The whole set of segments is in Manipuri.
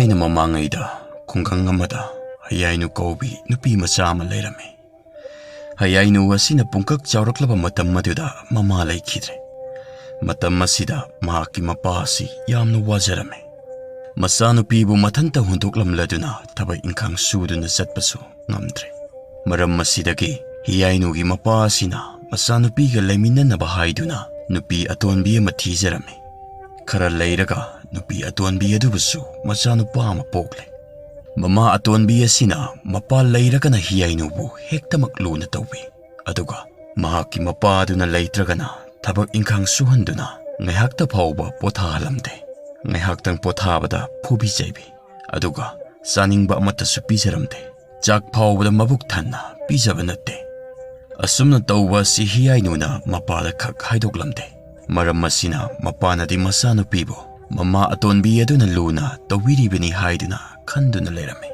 Thaina mamangaida khungkhang amada hayainu kaubi nupi macha ama leirame. Hayainu asina pungkak chawraklaba matam maduda mama leikhidre. Matam asida mahakki mapa asi yamna wajarame. Macha nupibu mathanta hundoklamladuna thabak inkhang suduna chatpasu ngamdre. Maram asidagi hayainu mapa asina macha nupiga leiminanaba haiduna nupi atonbi ama thijarame. Khara leiraga nupi atonbi adubusu macha nupa ama pokle. Mama atonbi asina mapa leiragana hiyainubu hektamak luna tawbi. Aduga mahakki mapa aduna leitragana thabak inkhang suhanduna ngaihakta phawba pothahalamde. Ngaihaktang pothabada phubi jaibi. Aduga saningba amatasu pijaramde. Chak phawbada mabuk thanna pijaba natte. Asumna tawba si hiyainuna mapada khak haidoklamde. Maram asina mapanadi macha nupibu mama atonbi aduna luna tawiribani haiduna khanduna leirame.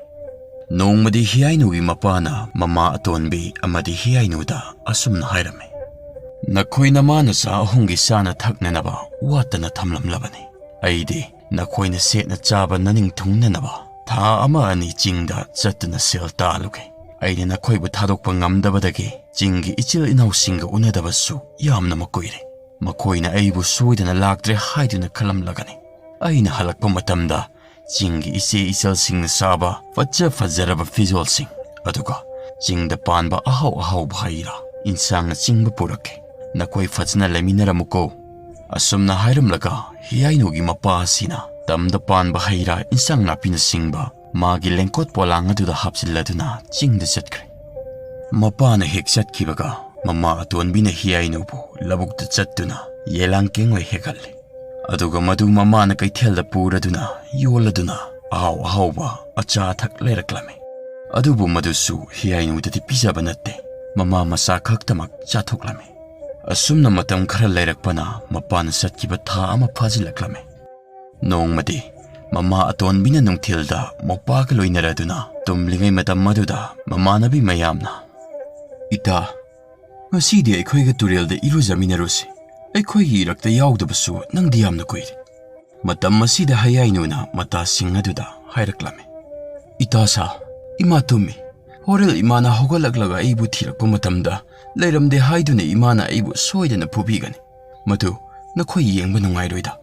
Nongmadi hiyainugi mapana mama atonbi amadi hiyainuda asumna hairame. Nakhoina manasa ahungi sana thaknanaba watana thamlamlabani. Aidi nakhoina setna chaba naning thungnanaba tha ama ani chingda chatna sel taluge. Aidi nakhoibu thadokpa ngamdabadagi chingi ichil inausinga unadabasu yamna makoire. Makoina aibu soidana laktre haiduna khalamlagani. Aina halakpa matamda Jingi ise isal sing saba faja fajaraba visual sing aduga jingda panba ahau bhaira insang chingba purake nakoi fajna leminara muko asumna hairam laga hiyainu mapa asina tamda panba haira insang napina singba magi lengkot polanga duda hapsilladuna jingda chatkre mapa na hek chatkibaga mama atonbina hiyainu bu labukta chattuna yelangkengoi hegalle aduga madu mama na kaithelda puraduna yoladuna ahauba acha thak leiraklame. Adubu madusu hiyainu dati pijaba natte mama masa khaktamak chathoklame. Asumna matam khara leirakpana mapana satkiba tha ama phajilaklame. Nongmadi mama atonbina nungthilda mopaga loinaraduna tumlingai matam maduda mamanabi mayamna ita ngasidi aikhoiga turelda irujaminarusi. Aikhoigi irakta yaudabsu nangdi yamna koire. Matam asida hayainuna mata singaduda hairaklame. Itasa ima tumi horel imana hogalaklaga aibu thirakpa matamda leiramde haiduna imana aibu soidana phubigani. Madu nakhoi yengba nungairoida.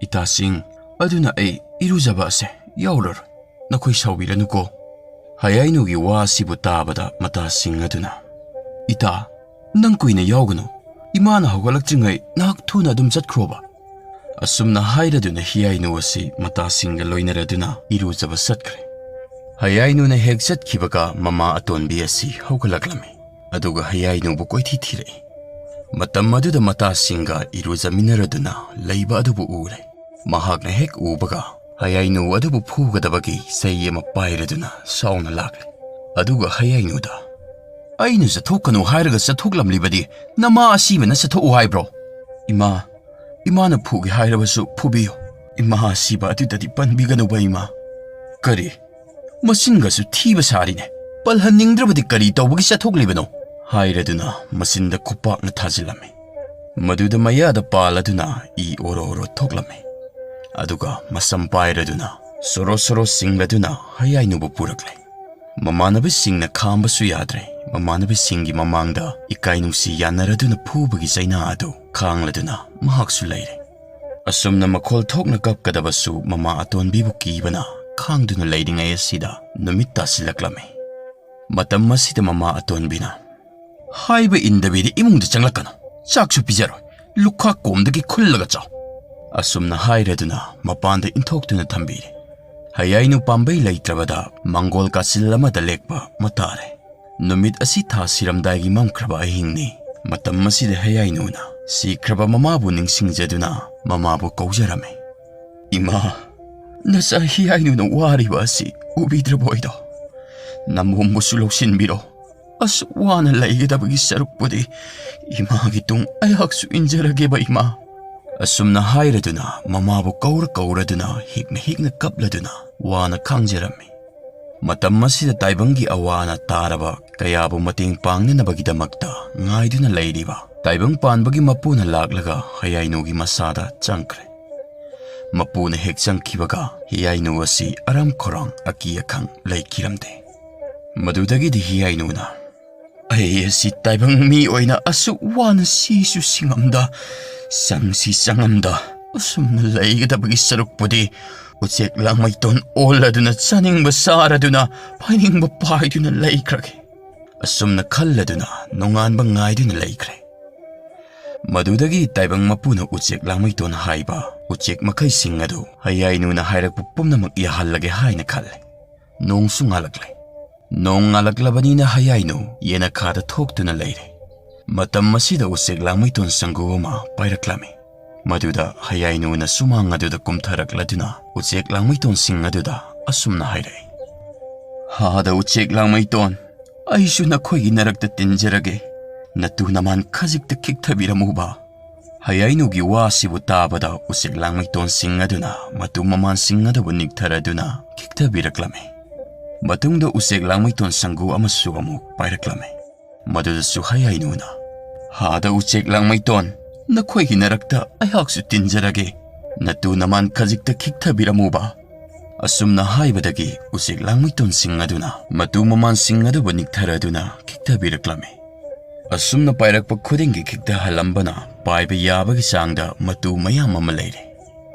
Itasing aduna ai irujaba ase yauror nakhoi saubiranuko. Hayainugi wa sibu tabada mata singaduna ita nang koina yauganu. Imana hogalakjingai nak thuna dum chatkroba. Asumna hairaduna hiyainu asi mata singa loinaraduna irujaba satkre. Hayainu na hek chatkibaga mama atonbi asi hogalaklame. Aduga hayainu bu koithi thire. Matam maduda mata singa irujaminaraduna leiba adubu ure. Mahakna hek ubaga hayainu adubu phugadabagi sayema pairaduna sauna lakle. Aduga hayainuda Ainu sathokanu hairaga sathoklamlibadi nama asibana sathoku haibro. Imana phugi hairabasu phubiyo. Ima asiba atudadi panbiganuba ima. Kari masingasu thiba sarine. Palhanningrabadi kari tawbagi sathoklibano. Hairaduna masinda khupakna thajilame. Maduda mayada paladuna I oro thoklame. Aduga masam pairaduna soro singladuna hayainubu purakle. Mamanabi singna khambasu yadre. Mamanabi singi mamangda ikainungsi yanaraduna phubagi zaina adu khangladuna mahaksu leire. Asumna makhol thokna kapkadabasu mama atonbibu kibana khangduna leiringai asida numit tasilaklame. Matam asida mama atonbina haiba indabidi imungda changlakana chaksu pijaro lukha komdagi khullaga chaw. Asumna hairaduna mapanda inthoktuna thambire. Hayainu pambai leitrabada mangol kasilamada lekpa matare. Numit asi tha siramdaigi mamkraba ahingni matam asida hayainuna sikraba mamabu ningsingjaduna mamabu kaujarame. Ima nasa hayainuna wariba asi ubidraboido namumbusu lawsinbiro as wana laigidabagi sarukpudi imagi tung ayaksu injarageba ima. Asumna hairaduna mamabu kauraduna hikna kapladuna wana khangjarame. Matam asida taibangi awana taraba kayabu mating pangnanabagidamagta ngaiduna leiriba taibang panbagi mapuna laklaga hayainugi masada changkre. Mapuna hek changkibaga hiyainu asi aram khorang aki akhang leikiramde. Madudagidi hiyainuna ai asi taibang mi oina asu wana sisu singamda sangsi sangamda asumna leigadabagi sarukpudi Uchek Langmeidong oladuna chaningba saraduna painingba paiduna leikrage. Asumna khalladuna nonganba ngaiduna leikre. Madudagi taibang mapuna Uchek Langmeidong haiba Uchek makai singadu hayainuna hairakpu pumnamak yahallage haina khalle. Nongsu ngalakle. Nong ngalaklabanina hayainu yena khada thoktuna leire. Matam masida Uchek Langmeidong sanguoma pairaklame. Maduda hayainuna sumang aduda kumtharakladuna Uchek Langmeidong singaduda asumna haire. Hada Uchek Langmeidong aishu nakhoigi narakta tinjarage. Natu naman khajikta kikthabiramuba. Hayainugi wasibu tabada Uchek Langmeidong singaduna matu maman singadabu niktharaduna kikthabiraklame. Matungda Uchek Langmeidong sangu amasu amuk pairaklame. Madudasu hayainuna hada Uchek Langmeidong Nakhoigi narakta ayaksu tinjarage. Natu naman khajikta kikthabiramuba. Asumna haibadagi Uchek Langmeidong singaduna matu maman singadabu niktharaduna kikthabiraklame. Asumna pairakpa khudingi kikta halambana paiba yabagi sangda matu mayam ama leire.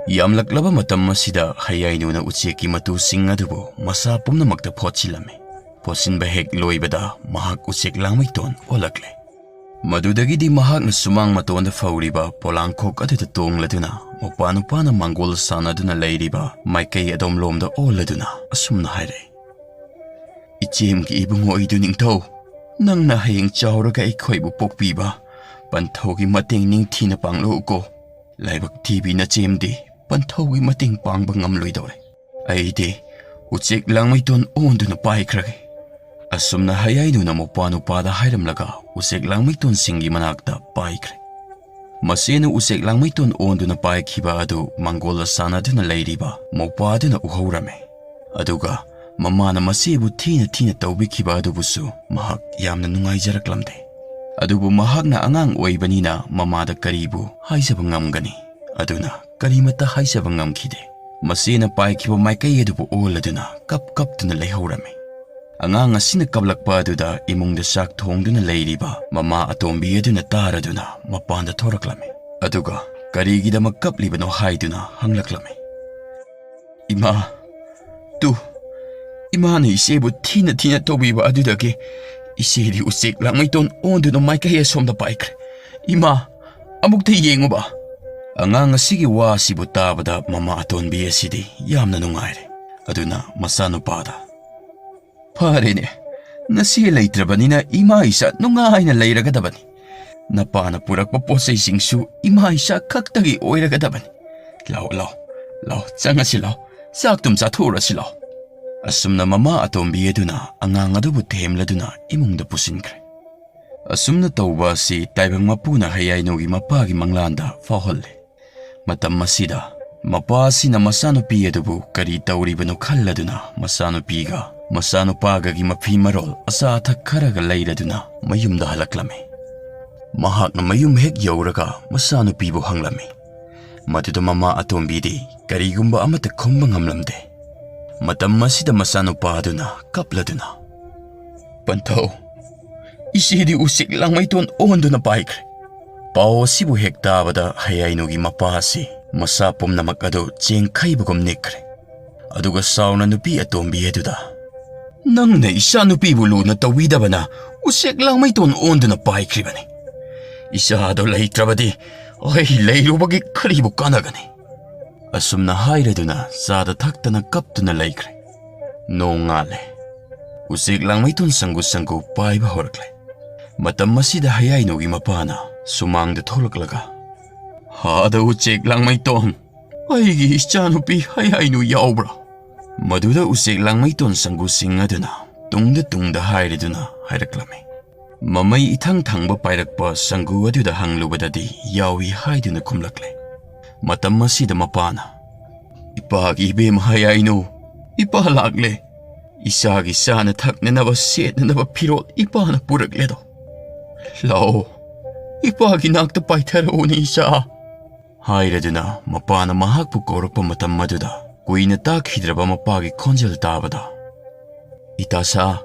Yamlaklaba matam masida hayainuna Ucheki matu singadubu masa pumnamakta photchilame. Photsinba hek loibada mahak Uchek Langmeidong olakle. Madudagidi mahakna sumang matonda fauriba polangkhok aduda tongladuna mopanupana mangol sanaduna leiriba maikei adom lomda oladuna asumna haire. Ichemki ibungo idu ningthau nangna hayeng chawraga ikhoibu pokpiba panthogi mateng ningthina panglo ko laibak tibi na chemdi panthogi mateng pangba ngamloidore. Aide Uchek Langmeidong onduna paikrage. Asumna hayainuna mopanupada hairamlaga Uchek Langmeidong singi manakta paikre. Masena Uchek Langmeidong onduna paikhiba adu mangola sanaduna leiriba mopaduna uhaurame. Aduga mamana masibu thina tawbikhiba adubusu mahak yamna nungaijaraklamde. Adubu mahakna angang oibanina mamada karibu haisaba ngamgani. Aduna karimata haisaba ngamkhide. Masena paikhiba maikei adubu oladuna kaptuna leihaurame. Angang asina kablakpa aduda imungda sak thongduna leiriba mama atombi aduna taraduna mapanda thoraklame. Aduga karigidamak kaplibano haiduna hanglaklame. Ima tu Imana isebu thina tobiba adudagi iseri Uchek Langmeidong onduna maikei asomda paikre. Ima amukta yenguba. Angang asigi wasibu tabada mama atombi asidi yamna nungaire. Aduna masanupada Parene, nasi leitrabanina ima isa nungaina leiragadabani. Napana purakpa posay singsu ima isa kaktagi oiragadabani. Lao, changasi lao, saktum sathurasi lao. Asumna mama atombi aduna angang adubu themladuna imungda pusinkre. Asumna tawba si taibang mapuna hayainugi mapagi manglanda faholle. Matam masida mapa sina masanupi adubu kari tawribano khalladuna masanupiga Masanupagagi mapi marol asa athak kharaga leiraduna mayumda halaklame. Mahakna mayum hek yauraga masanupibu hanglame. Maduda mama atombidi karigumba amata khomba ngamlamde. Matam masida masanupaduna kapladuna. Panthau isidi Uchek Langmeidong onduna paikre. Pao sibu hek tabada hayainugi mapasi masa pumnamak adu chengkhaibagum nekre. Aduga sauna nupi atombi aduda Nangna isa nupibu luna tawidabana Uchek Langmeidong onduna paikribani. Isa ado leitrabadi ay leirubagi karibu kanagani. Asumna hairaduna sada thaktana kaptuna leikre. Nongale Uchek Langmeidong sangu paiba horakle. Matam masida hayainugi mapana sumangda tholaklaga. Hada Uchek Langmeidong aigi ichanupi hayainu yaubra. Maduda Uchek Langmeidong sangu singaduna tungda hairaduna hairaklame. Mamai ithang thangba pairakpa sangu aduda hanglubadadi yawi haiduna kumlakle. Matam masida mapana ipagi ibem hayainu ipa lakle. Isagi sana thaknanaba setnanaba phirol ipana purakledo. Lao ipagi nakta paitharauni isa. Hairaduna mapana mahakpu kaurakpa matam maduda kuina takhidraba mapagi khonjel tabada. Itasa,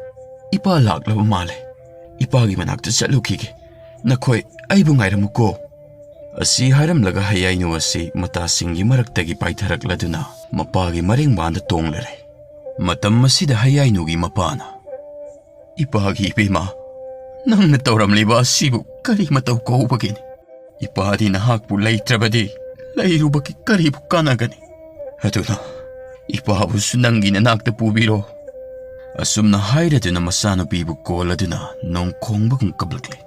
ipa laklaba male. Ipagi manakta chatlukige. Nakhoi aibu ngairamuko. Asi hairamlaga hayainu asi matasingi maraktagi paitharakladuna mapagi maring banda tonglare. Matam masida hayainugi mapana. Ipagi ibema, nangna tawramliba asibu kari mataw kaubagini. Ipadi nahakpu leitrabadi, leirubaki karibu kanagani. Aduna, ipabusu nangi nanakta pubiro. Asumna hairaduna masanupibu koladuna nong kongbakung kablakle.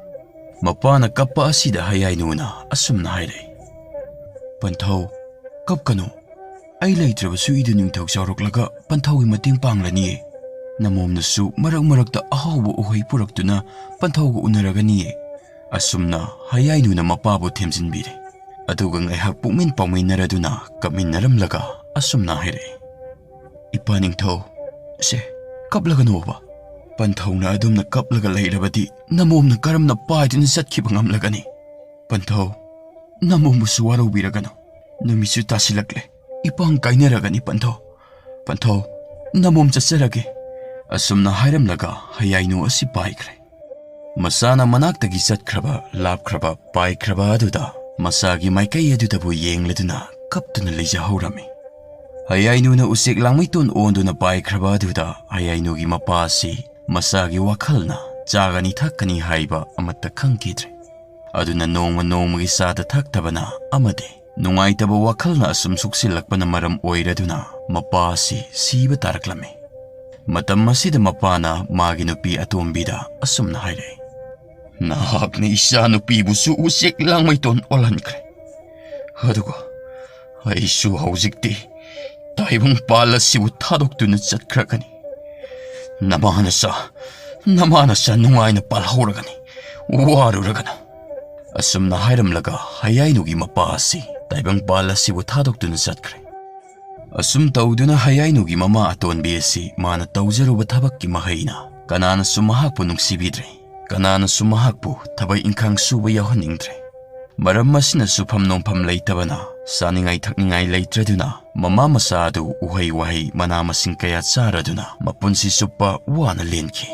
Mapana kappa asida hayainuna asumna haire. Panthau, kapkano. Ay leitrabasu idu ningthaw chawroklaga panthawi mating panglaniye. Namomnasu marak-marakta ahawba uhay puraktuna panthawga unaraganiye. Asumna hayainuna mapabu themsinbire. Aduga ngaihak pukmin pawminaraduna kapminaramlaga asumna haire. Ipa ningthaw, se, kaplaganoba. Panthawna adumna kaplaga leirabadi namomna karamna paiduna satkiba ngamlagani. Panthaw, namombusu waraubiragano. Numisu tasilakle. Ipang kainaragani Panthaw. Panthaw, namom chatsarage. Asumna hairamlaga hayainu asi paikre. Masana manaktagi satkraba, lapkraba, paikraba aduda masagi maikai adudabu yengladuna kaptuna leijahorami. Hayainuna Uchek Langmeidong onduna paikraba aduda hayainugi mapa asi masagi wakhalna chagani thakani haiba amata khangkidre. Aduna nongmagi sada thaktabana amade nungaitaba wakhalna asum suksilakpana maram oiraduna mapa asi siba taraklame. Matam masida mapana magi nupi atombida asumna haire. Nahakna isa nupibusu Uchek Langmeidong olankre. Aduga, aisu hauzikti taibang palasibu thadokduna chatkrakani. Namanasa nungaina palhoragani, waruragana. Asumna hairamlaga hayainugi mapa asi taibang palasibu thadokduna chatkre. Asum tawduna hayainugi mama atonbi asi mana tawjaruba thabakki mahaina kananasu mahakpu nungsibidre. Kananasu mahakpu thabay inkhang suba yawhaningdre. Maram masinasu phamnongpham leitabana saningai thakningai leitraduna mama masa adu uhay wahay manamasing kaya charaduna mapunsi suppa wana lenki.